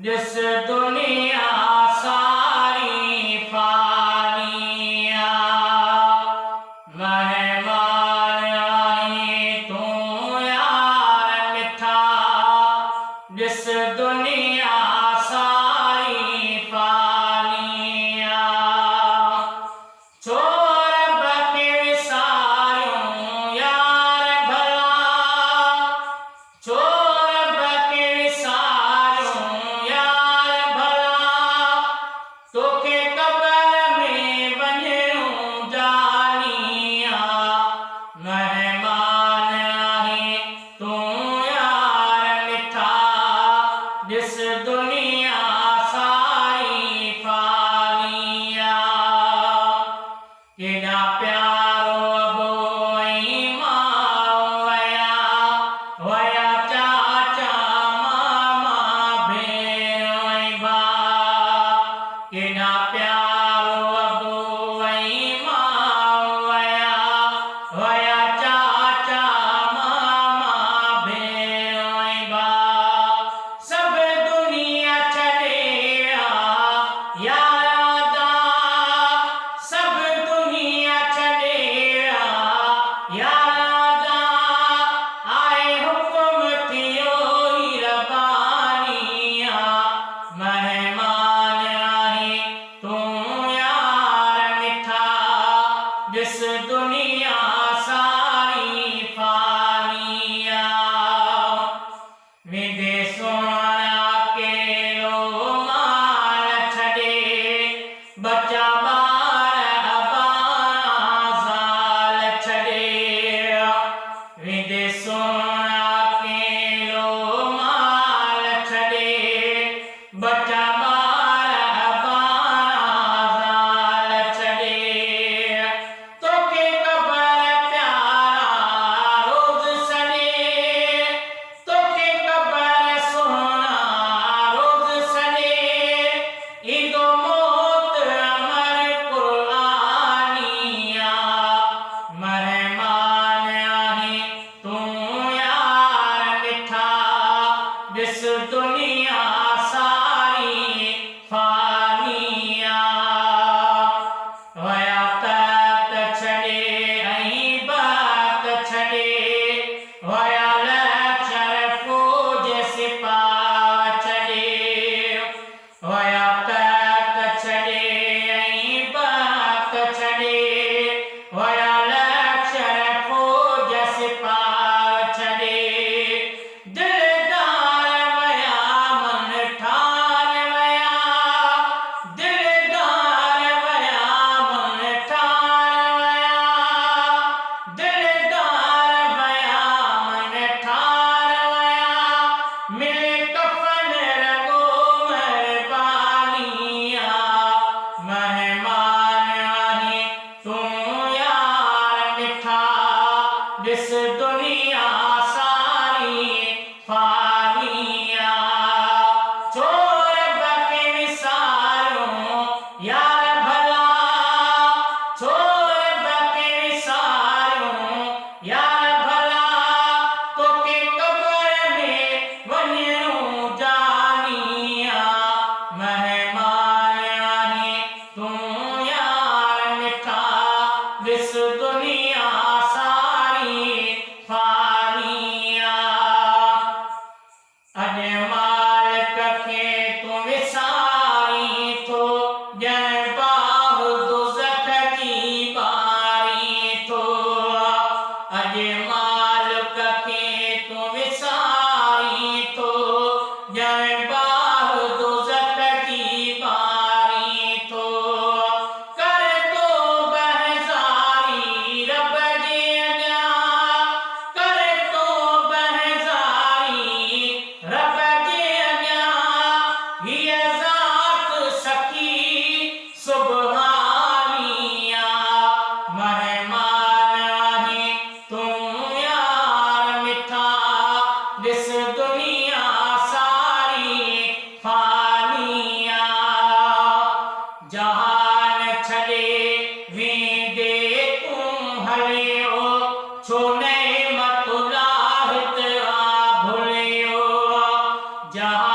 जिस दुनिया सारी फानिया मेहमान आई तू यार मिठा जिस दुनिया सारी फानिया छोड़ बके सारियों यार भला छोड़ बके सारियों यार भला तोखे कब्र में वञणो जानिया मेहमान आई तू यार मिठा जिस दुनिया सारी फानिया केॾा प्यारो अबो ऐं मां वया वया चाचा मामा भेण ऐं भाउ केॾा प्यारो अबो ऐं मां वया वया चाचा मामा भेण ऐं भाउ सभु दुनिया छॾे यारा सभु दुनिया छॾे यारा आए हुकुम थियो ई रबानिया मेहमान आई तू यार मिठा जिस दुनिया सारी फानिया विदे सोना केलो माल छॾे बचा ॿार अबां ज़ाल छॾे विदे सोना केलो माल छॾे बचा ॿार अबां ज़ाल छॾे तोखे क़बर प्यारा रोज़ सॾे तोखे क़बर सोना रोज़ सॾे ईंदो मौत अमर क़ुर्आनिया मेहमान आई तू यार मिठा जिस दुनिया सारी फानिया वया तख्त छॾे ऐं बात छॾे वया लश्कर फ़ौज सिपाह छॾे वया तख्त छॾे ऐं बात छॾे वया लश्कर फ़ौज सिपाह छॾे दिलदार वया मन ठार वया दिलदार वया मन ठार वया दिलदार वया मन ठार वया मिले कफन रगो मेहरबानिया मेहमान आई तू यार मिठा जिस दुनिया सारी फानिया छोड़ बके सारियों यार भला छोड़ बके सारियों यार भला तोखे कब्र में वञणो जानिया मेहमान आई तू यार मिठा जिस दुनिया सारी फानिया अॼु मालिक खे तूं विसारी थो ॼण बाहि दोज़ख जी ॿारी थो अॼु मालिक खे तूं विसारी थो ॼण बाहि दोज़ख जी ॿारी थो कर तो बहज़ारी रब जे अॻियां कर तो बहज़ारी रब जे अॻियां हीअ ज़ात सखी सुबहानिया मेहमान आई तू यार मिठा जिस दुनिया सारी फानिया जहान छॾे वेंदे तूं हलियो छो नेमत लाहित आ भुलियो जहान